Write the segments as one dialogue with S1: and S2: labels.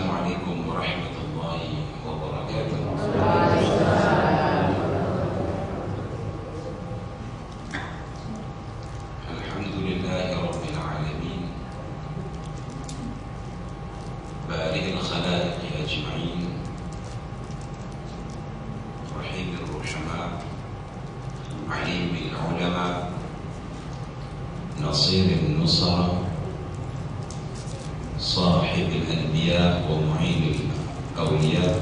S1: Assalamualaikum warahmatullahi wabarakatuh. Alhamdulillahi rabbil alamin, bari'il khalaiqi ajma'in, rahimir ruhama, alimil ulama, nasirin nusara, صاحب الأنبياء ومعين الأولياء.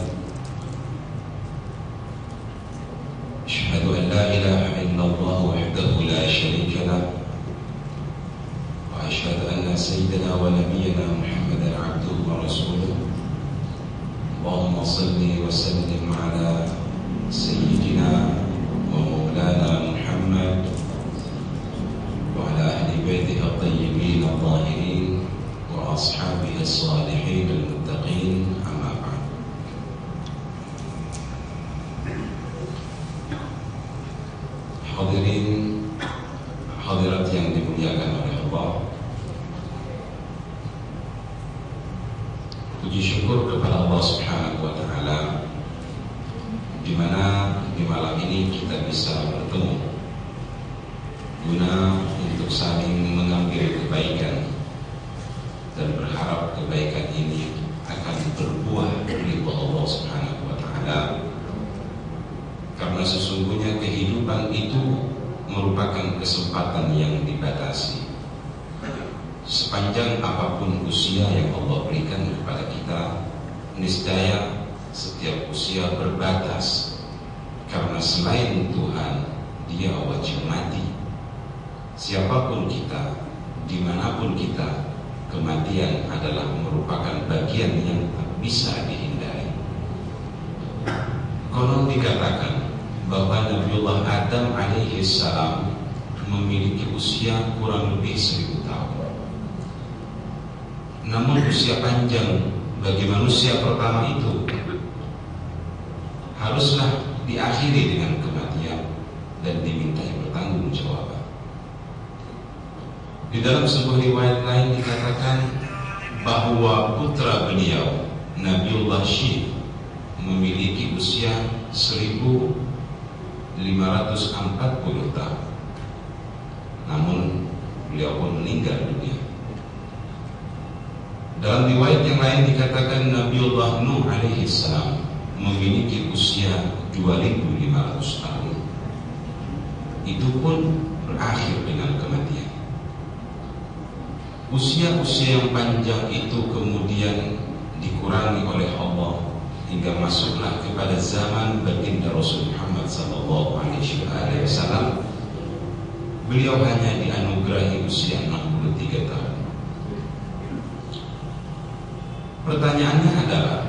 S1: أشهد أن لا إله إلا الله وحده لا شريك له، وأشهد أن سيدنا ونبينا محمدا عبده ورسوله. اللهم صل وسلم على سيدنا ومولانا محمد وعلى أهل بيته الطيبين الطاهرين وأصحابه الصالحين المتقين، أما بعد. Hadirin hadirat yang dimuliakan oleh Allah, puji syukur kepada Allah Subhanahu wa taala di mana di malam ini kita bisa bertemu guna untuk saling mengambil kebaikan dan berharap kebaikan ini akan berbuah ridha Allah Subhanahu wa taala. Karena sesungguhnya kehidupan itu merupakan kesempatan yang dibatasi. Sepanjang apapun usia yang Allah berikan kepada kita, niscaya setiap usia berbatas. Karena selain Tuhan, Dia wajib mati. Siapapun kita, dimanapun kita, kematian adalah merupakan bagian yang tak bisa dihindari. Konon dikatakan bahwa Nabiullah Adam alaihi salam memiliki usia kurang lebih 1000 tahun. Namun usia panjang bagi manusia pertama itu haruslah diakhiri dengan kematian dan dimintai pertanggungjawaban. Di dalam sebuah riwayat lain dikatakan bahwa putra beliau Nabiullah Syih memiliki usia 1540 tahun. Namun beliau pun meninggal dunia. Dalam riwayat yang lain dikatakan Nabiullah Nuh alaihi salam memiliki usia 2500 tahun. Itu pun berakhir dengan kematian. Usia-usia yang panjang itu kemudian dikurangi oleh Allah hingga masuklah kepada zaman baginda Rasul Muhammad SAW. Beliau hanya dianugerahi usia 63 tahun. Pertanyaannya adalah,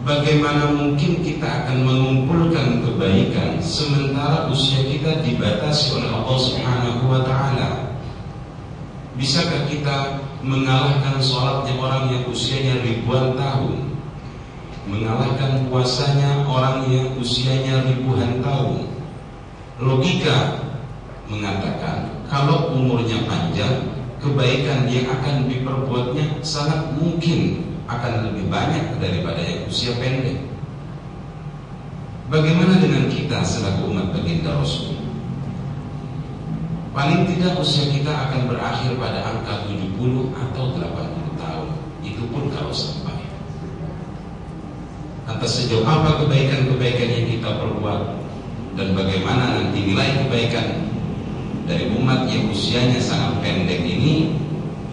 S1: bagaimana mungkin kita akan mengumpulkan kebaikan sementara usia kita dibatasi oleh Allah Subhanahu wa taala? Bisakah kita mengalahkan sholatnya orang yang usianya ribuan tahun, mengalahkan puasanya orang yang usianya ribuan tahun? Logika mengatakan kalau umurnya panjang, kebaikan yang akan diperbuatnya sangat mungkin akan lebih banyak daripada yang usia pendek. Bagaimana dengan kita selaku umat baginda Rasul? Paling tidak usia kita akan berakhir pada angka 70 atau 80 tahun. Itu pun kalau sampai. Lantas sejauh apa kebaikan-kebaikan yang kita perbuat, dan bagaimana nanti nilai kebaikan dari umat yang usianya sangat pendek ini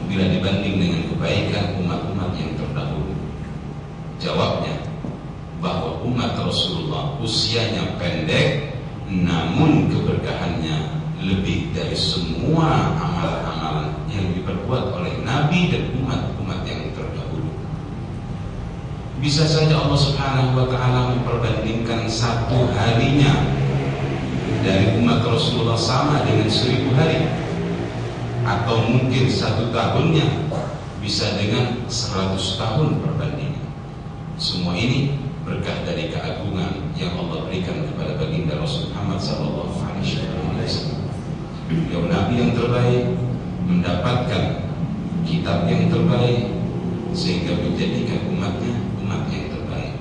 S1: bila dibanding dengan kebaikan umat-umat yang terdahulu? Jawabnya bahwa umat Rasulullah usianya pendek, namun keberkahannya lebih dari semua amalan-amalan yang diperbuat oleh Nabi dan umat-umat yang terdahulu. Bisa saja Allah Subhanahu wa taala memperbandingkan satu harinya dari umat Rasulullah sama dengan 1000 hari, atau mungkin satu tahunnya bisa dengan 100 tahun perbandingan. Semua ini berkah dari keagungan yang Allah berikan kepada baginda Rasul Muhammad SAW. Beliau Nabi yang terbaik, mendapatkan kitab yang terbaik, sehingga menjadikan umatnya umat yang terbaik.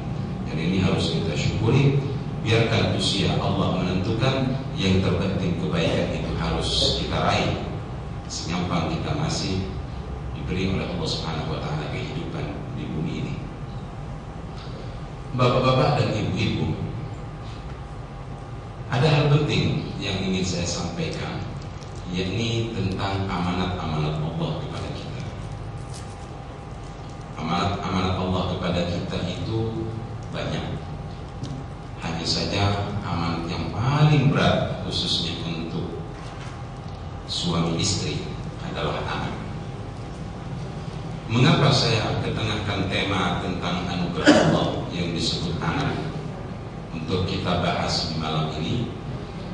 S1: Dan ini harus kita syukuri. Biarkan usia Allah menentukan, yang terpenting kebaikan itu harus kita raih senyambang kita masih diberi oleh Allah Subhanahu wa taala kehidupan di bumi ini. Bapak-bapak dan ibu-ibu, ada hal penting yang ingin saya sampaikan, yakni tentang amanat-amanat Allah kepada kita. Amanat-amanat Allah kepada kita itu banyak. Hanya saja amanat yang paling berat khususnya untuk suami istri adalah anak. Mengapa saya ketengahkan tema tentang anugerah Allah yang disebut anak untuk kita bahas di malam ini?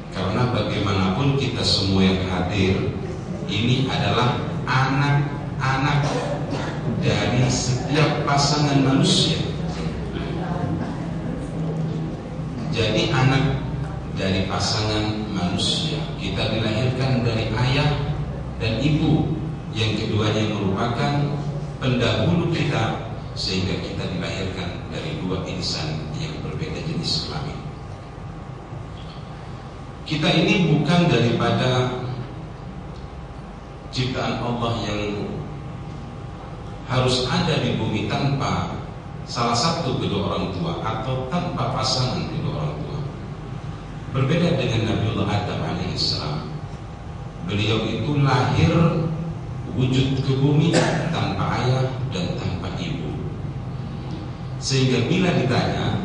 S1: Karena bagaimanapun kita semua yang hadir ini adalah anak-anak dari setiap pasangan manusia. Jadi anak dari pasangan manusia, kita dilahirkan dari ayah dan ibu, yang keduanya merupakan pendahulu kita, sehingga kita dilahirkan dari dua insan yang berbeda jenis kelamin. Kita ini bukan daripada ciptaan Allah yang harus ada di bumi tanpa salah satu kedua orang tua atau tanpa pasangan kedua orang tua. Berbeda dengan Nabiullah Adam alaihissalam, beliau itu lahir wujud ke bumi tanpa ayah dan tanpa ibu. Sehingga bila ditanya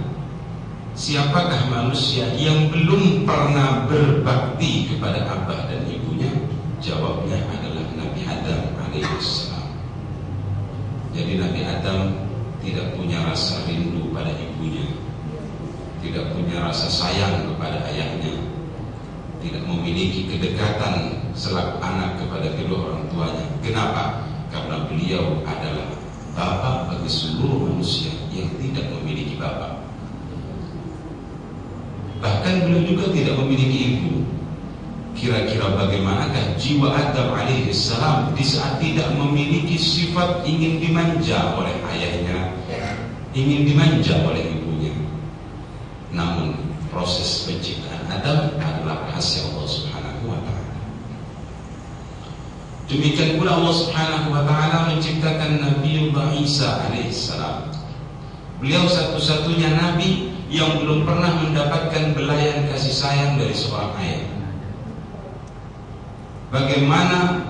S1: siapakah manusia yang belum pernah berbakti kepada abah dan ibunya, jawabnya adalah Nabi Adam alaihissalam. Jadi Nabi Adam tidak punya rasa rindu pada ibunya, tidak punya rasa sayang kepada ayahnya, tidak memiliki kedekatan selaku anak kepada kedua orang tuanya. Kenapa? Karena beliau adalah bapak bagi seluruh manusia yang tidak memiliki bapak. Bahkan beliau juga tidak memiliki ibu. Kira-kira bagaimanakah jiwa Adam alaihissalam di saat tidak memiliki sifat ingin dimanja oleh ayahnya, ingin dimanja oleh ibunya. Namun proses penciptaan Adam adalah rahasia Allah Subhanahu wa taala. Demikian pula Allah Subhanahu wa taala menciptakan Nabiullah Isa alaihissalam. Beliau satu-satunya nabi yang belum pernah mendapatkan belayan kasih sayang dari seorang ayah. Bagaimana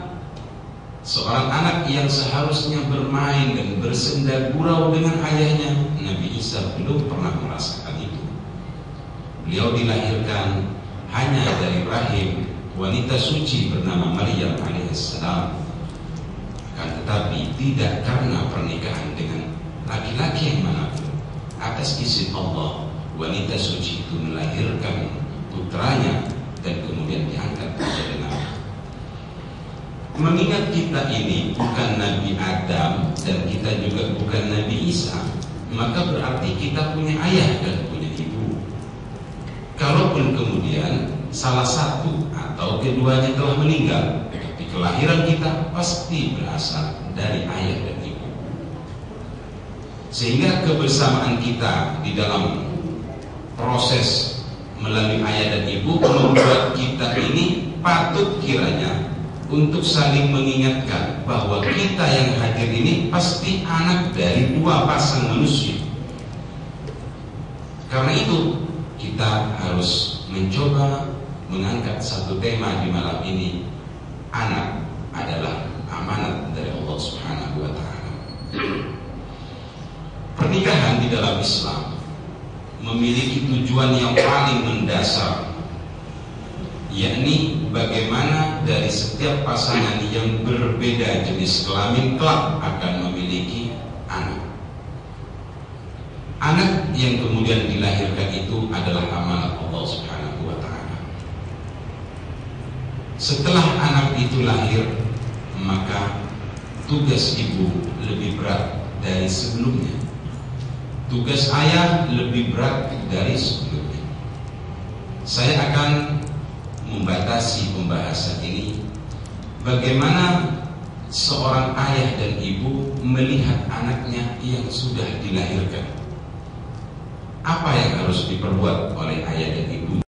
S1: seorang anak yang seharusnya bermain dan bersenda gurau dengan ayahnya, Nabi Isa belum pernah merasakan itu. Beliau dilahirkan hanya dari rahim wanita suci bernama Maryam alaihissalam, akan tetapi tidak karena pernikahan dengan laki-laki yang manapun. Atas izin Allah, wanita suci itu melahirkan putranya dan kemudian diangkat menjadi nabi. Mengingat kita ini bukan Nabi Adam dan kita juga bukan Nabi Isa, maka berarti kita punya ayah dan punya ibu. Kalaupun kemudian salah satu atau keduanya telah meninggal, di kelahiran kita pasti berasal dari ayah dan ibu. Sehingga kebersamaan kita di dalam proses melalui ayah dan ibu membuat kita ini patut kiranya untuk saling mengingatkan bahwa kita yang hadir ini pasti anak dari dua pasang manusia. Karena itu kita harus mencoba mengangkat satu tema di malam ini. Anak adalah amanat dari Allah Subhanahu wa taala. Pernikahan di dalam Islam memiliki tujuan yang paling mendasar, yakni bagaimana dari setiap pasangan yang berbeda jenis kelamin kelak akan memiliki anak. Anak yang kemudian dilahirkan itu adalah amanat Allah Subhanahu wa taala. Setelah anak itu lahir, maka tugas ibu lebih berat dari sebelumnya. Tugas ayah lebih berat dari sebelumnya. Saya akan membatasi pembahasan ini bagaimana seorang ayah dan ibu melihat anaknya yang sudah dilahirkan. Apa yang harus diperbuat oleh ayah dan ibu?